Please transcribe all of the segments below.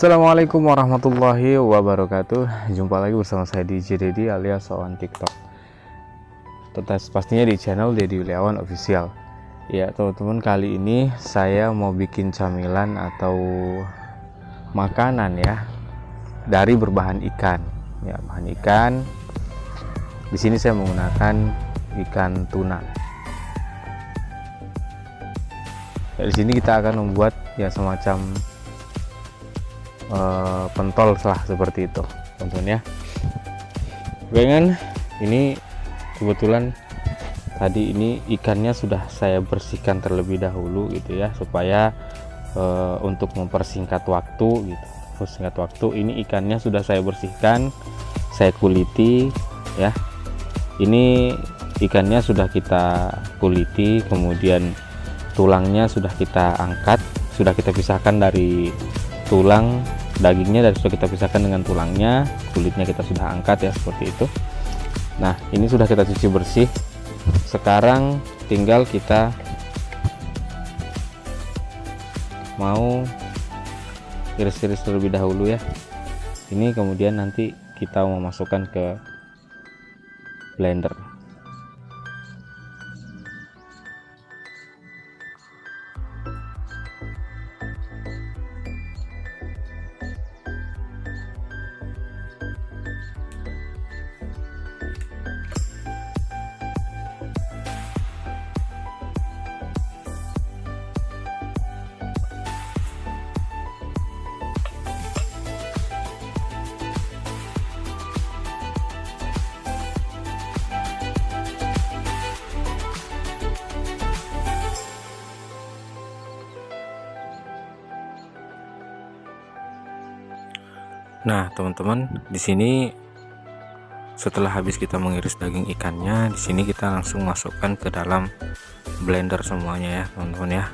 Assalamualaikum warahmatullahi wabarakatuh. Jumpa lagi bersama saya DJ Dedi alias Sowan TikTok. Pastinya di channel Dedi Yuliawan Official. Ya teman-teman, kali ini saya mau bikin camilan atau makanan ya dari berbahan ikan. Ya, bahan ikan. Di sini saya menggunakan ikan tuna. Ya, di sini kita akan membuat ya semacam pentol lah seperti itu teman-teman ya. Dengan ini kebetulan tadi ini ikannya sudah saya bersihkan terlebih dahulu gitu ya, supaya untuk mempersingkat waktu gitu. Persingkat waktu, ini ikannya sudah saya bersihkan, saya kuliti ya. Ini ikannya sudah kita kuliti, kemudian tulangnya sudah kita angkat, sudah kita pisahkan dari tulang, dagingnya dan sudah kita pisahkan dengan tulangnya, kulitnya kita sudah angkat ya, seperti itu. Nah, ini sudah kita cuci bersih. Sekarang tinggal kita mau iris-iris terlebih dahulu ya. Ini kemudian nanti kita mau masukkan ke blender. Nah, teman-teman, di sini setelah habis kita mengiris daging ikannya, di sini kita langsung masukkan ke dalam blender semuanya ya, teman-teman ya.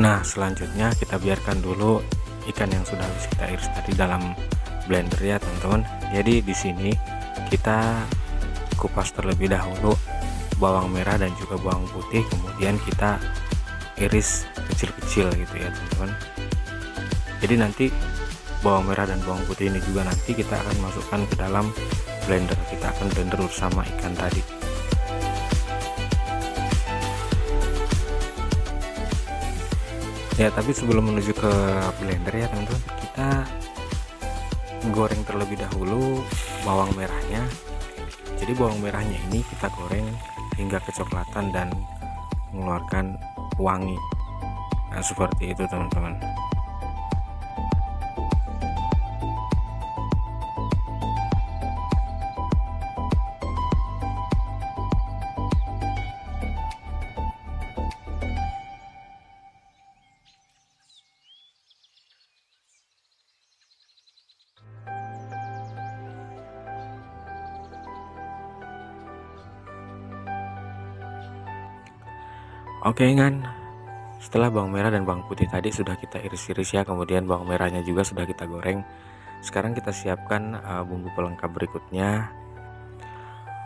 Nah, selanjutnya kita biarkan dulu ikan yang sudah habis kita iris tadi dalam blender ya, teman-teman. Jadi di sini kita kupas terlebih dahulu bawang merah dan juga bawang putih, kemudian kita iris kecil-kecil gitu ya, teman-teman. Jadi nanti bawang merah dan bawang putih ini juga nanti kita akan masukkan ke dalam blender. Kita akan blender bersama ikan tadi. Ya, tapi sebelum menuju ke blender ya teman-teman, kita goreng terlebih dahulu bawang merahnya. Jadi bawang merahnya ini kita goreng hingga kecoklatan dan mengeluarkan wangi. Nah, seperti itu teman-teman. Oke kan, setelah bawang merah dan bawang putih tadi sudah kita iris-iris ya, kemudian bawang merahnya juga sudah kita goreng. Sekarang kita siapkan bumbu pelengkap berikutnya.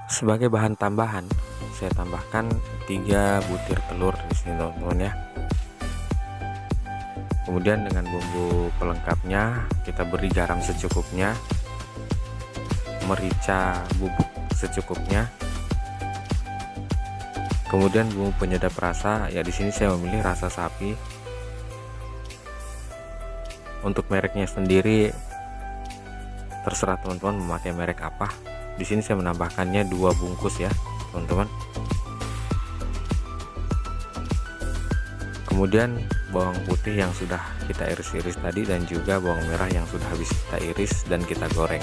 Sebagai bahan tambahan, saya tambahkan 3 butir telur di sini teman-teman ya. Kemudian dengan bumbu pelengkapnya kita beri garam secukupnya, merica bubuk secukupnya. Kemudian bumbu penyedap rasa, ya di sini saya memilih rasa sapi. Untuk mereknya sendiri terserah teman-teman memakai merek apa. Di sini saya menambahkannya 2 bungkus ya, teman-teman. Kemudian bawang putih yang sudah kita iris-iris tadi dan juga bawang merah yang sudah habis kita iris dan kita goreng.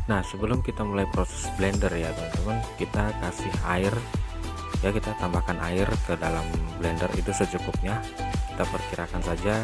Nah, sebelum kita mulai proses blender ya teman-teman, kita kasih air ya, kita tambahkan air ke dalam blender itu secukupnya, kita perkirakan saja.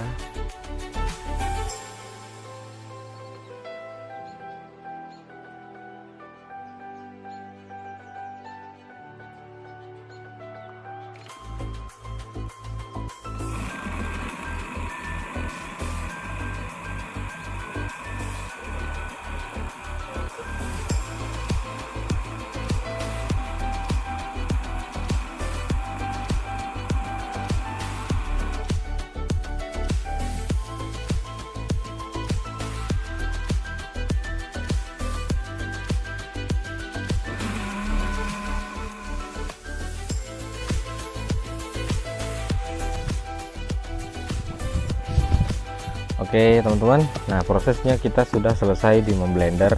Oke teman-teman, nah prosesnya kita sudah selesai di memblender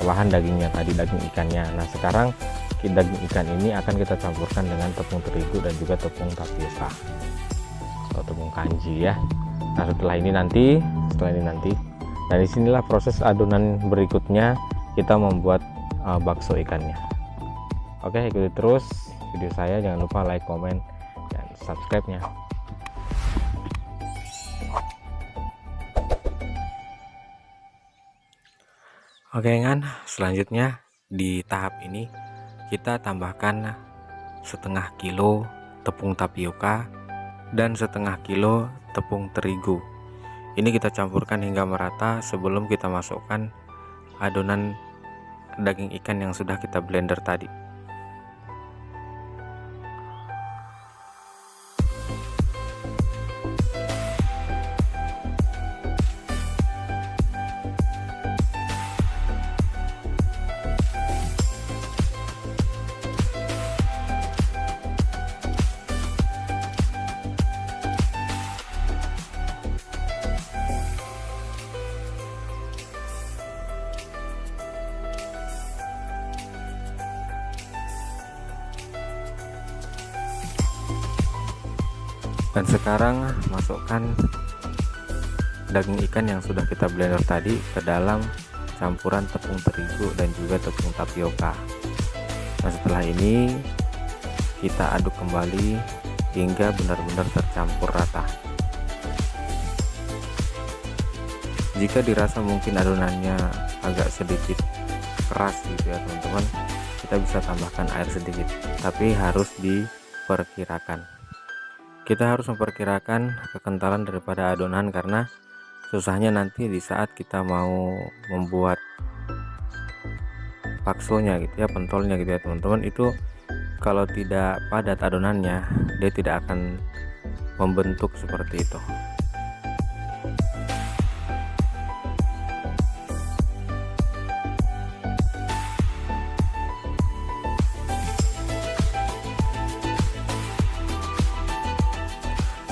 olahan dagingnya tadi, daging ikannya. Nah sekarang daging ikan ini akan kita campurkan dengan tepung terigu dan juga tepung tapioka atau tepung kanji ya. Nah setelah ini nanti nah disinilah proses adonan berikutnya, kita membuat bakso ikannya. Oke, ikuti terus video saya, jangan lupa like, komen, dan subscribe nya. Oke kan, selanjutnya di tahap ini kita tambahkan setengah kilo tepung tapioka dan setengah kilo tepung terigu. Ini kita campurkan hingga merata sebelum kita masukkan adonan daging ikan yang sudah kita blender tadi. Dan sekarang masukkan daging ikan yang sudah kita blender tadi ke dalam campuran tepung terigu dan juga tepung tapioka. Nah setelah ini kita aduk kembali hingga benar-benar tercampur rata. Jika dirasa mungkin adonannya agak sedikit keras gitu ya teman-teman, kita bisa tambahkan air sedikit, tapi harus diperkirakan. Kita harus memperkirakan kekentalan daripada adonan, karena susahnya nanti di saat kita mau membuat baksonya gitu ya, pentolnya gitu ya teman-teman, itu kalau tidak padat adonannya, dia tidak akan membentuk seperti itu.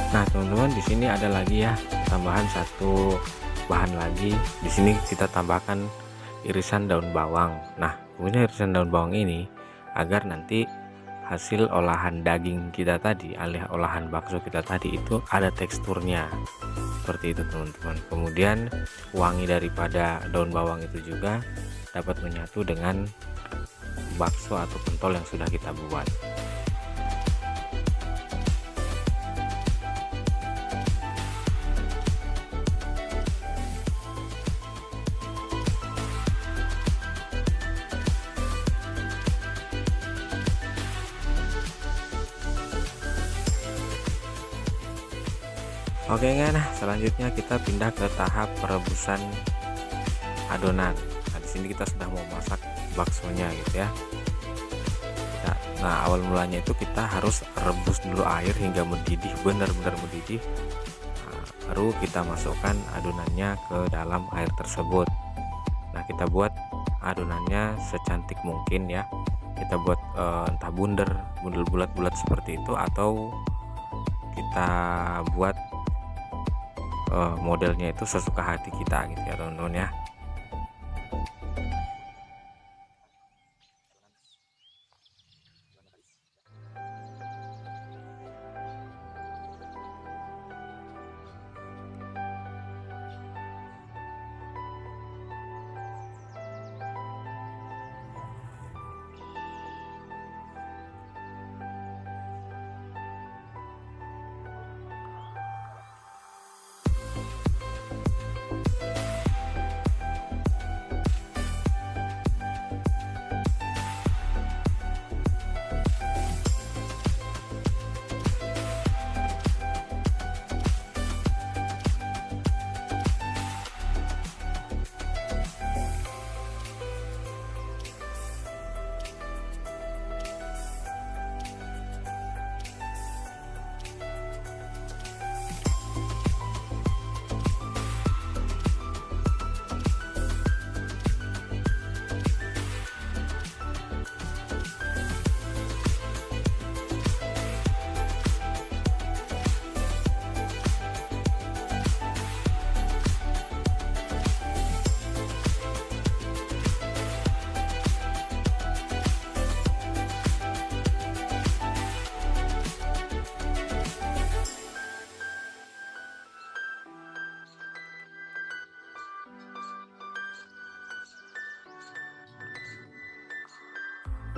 Nah teman-teman, di sini ada lagi ya tambahan satu bahan lagi. Di sini kita tambahkan irisan daun bawang. Nah fungsinya irisan daun bawang ini agar nanti hasil olahan daging kita tadi, alias olahan bakso kita tadi itu ada teksturnya seperti itu teman-teman. Kemudian wangi daripada daun bawang itu juga dapat menyatu dengan bakso atau pentol yang sudah kita buat. Oke kan, selanjutnya kita pindah ke tahap perebusan adonan. Nah di sini kita sudah mau masak baksonya gitu ya. Nah awal mulanya itu kita harus rebus dulu air hingga mendidih, benar-benar mendidih. Nah, baru kita masukkan adonannya ke dalam air tersebut. Nah kita buat adonannya secantik mungkin ya. Kita buat entah bundar bulat-bulat seperti itu, atau kita buat modelnya itu sesuka hati kita gitu ya teman-teman ya.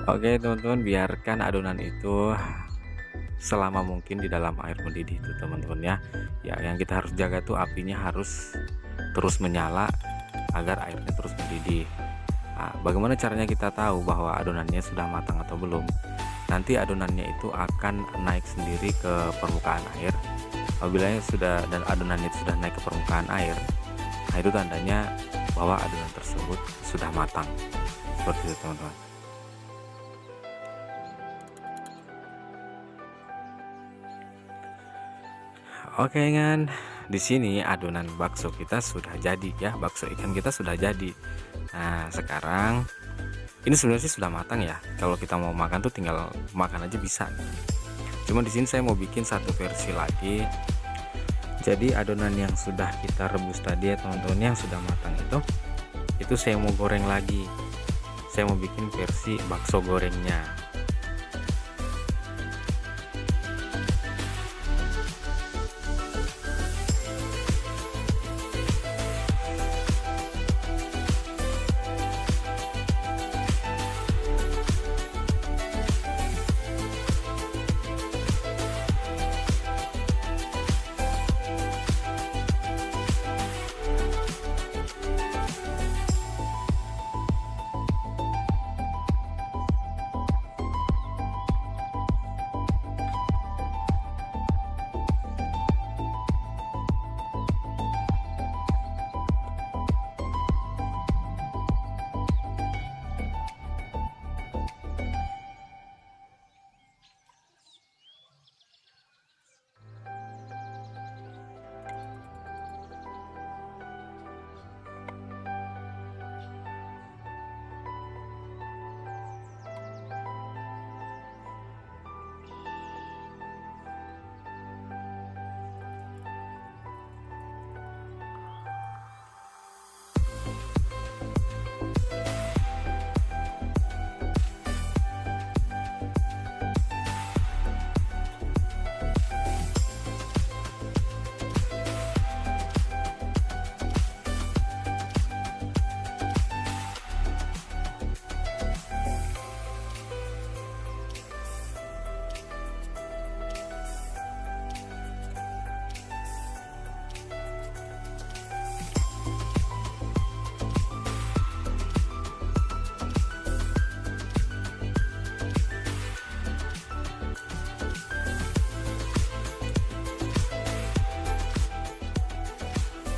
Oke teman-teman, biarkan adonan itu selama mungkin di dalam air mendidih itu teman-teman ya. Ya, yang kita harus jaga tuh apinya harus terus menyala agar airnya terus mendidih. Nah, bagaimana caranya kita tahu bahwa adonannya sudah matang atau belum? Nanti adonannya itu akan naik sendiri ke permukaan air. Apabila sudah dan adonannya sudah naik ke permukaan air, nah itu tandanya bahwa adonan tersebut sudah matang. Seperti itu teman-teman. Oke kan, di sini adonan bakso kita sudah jadi ya, bakso ikan kita sudah jadi. Nah sekarang ini sebenarnya sih sudah matang ya. Kalau kita mau makan tuh tinggal makan aja bisa. Cuma di sini saya mau bikin satu versi lagi. Jadi adonan yang sudah kita rebus tadi ya teman-teman, yang sudah matang itu saya mau goreng lagi. Saya mau bikin versi bakso gorengnya.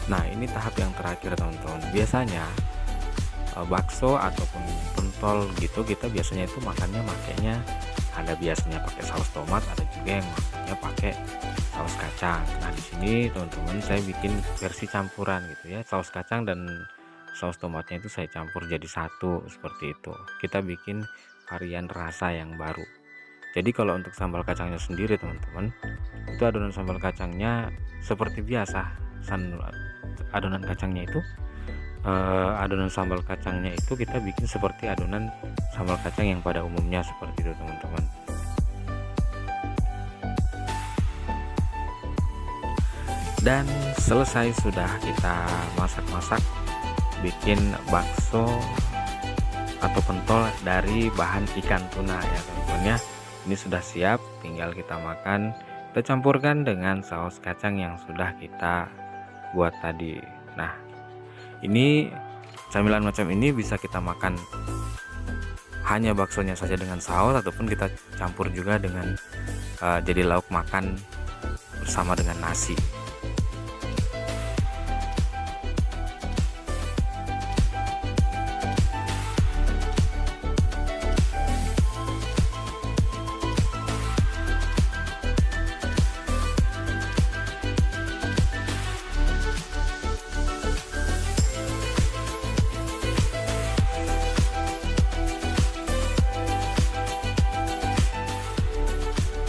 Nah ini tahap yang terakhir teman-teman. Biasanya bakso ataupun pentol gitu kita biasanya itu makannya makainya, ada biasanya pakai saus tomat, ada juga yang makannya pakai saus kacang. Nah di sini teman-teman saya bikin versi campuran gitu ya, saus kacang dan saus tomatnya itu saya campur jadi satu seperti itu. Kita bikin varian rasa yang baru. Jadi kalau untuk sambal kacangnya sendiri teman-teman, itu adonan sambal kacangnya seperti biasa. Adonan kacangnya itu adonan sambal kacangnya itu kita bikin seperti adonan sambal kacang yang pada umumnya seperti itu teman-teman. Dan selesai sudah kita masak-masak bikin bakso atau pentol dari bahan ikan tuna ya teman-teman ya. Ini sudah siap, tinggal kita makan. Kita campurkan dengan saus kacang yang sudah kita buat tadi. Nah ini camilan macam ini bisa kita makan hanya baksonya saja dengan saus, ataupun kita campur juga dengan jadi lauk makan bersama dengan nasi.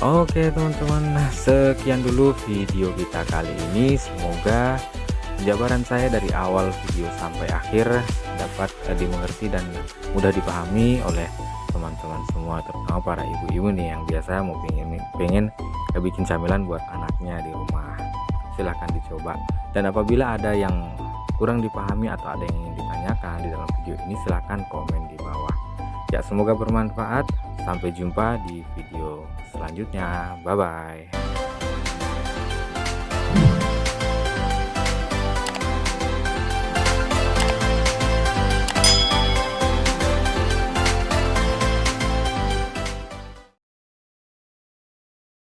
Oke teman-teman, nah sekian dulu video kita kali ini. Semoga penjabaran saya dari awal video sampai akhir dapat dimengerti dan mudah dipahami oleh teman-teman semua, terutama para ibu-ibu nih yang biasa mau pengen bikin camilan buat anaknya di rumah. Silahkan dicoba, dan apabila ada yang kurang dipahami atau ada yang ingin ditanyakan di dalam video ini, silahkan komen di bawah. Ya, semoga bermanfaat. Sampai jumpa di video selanjutnya. Bye bye.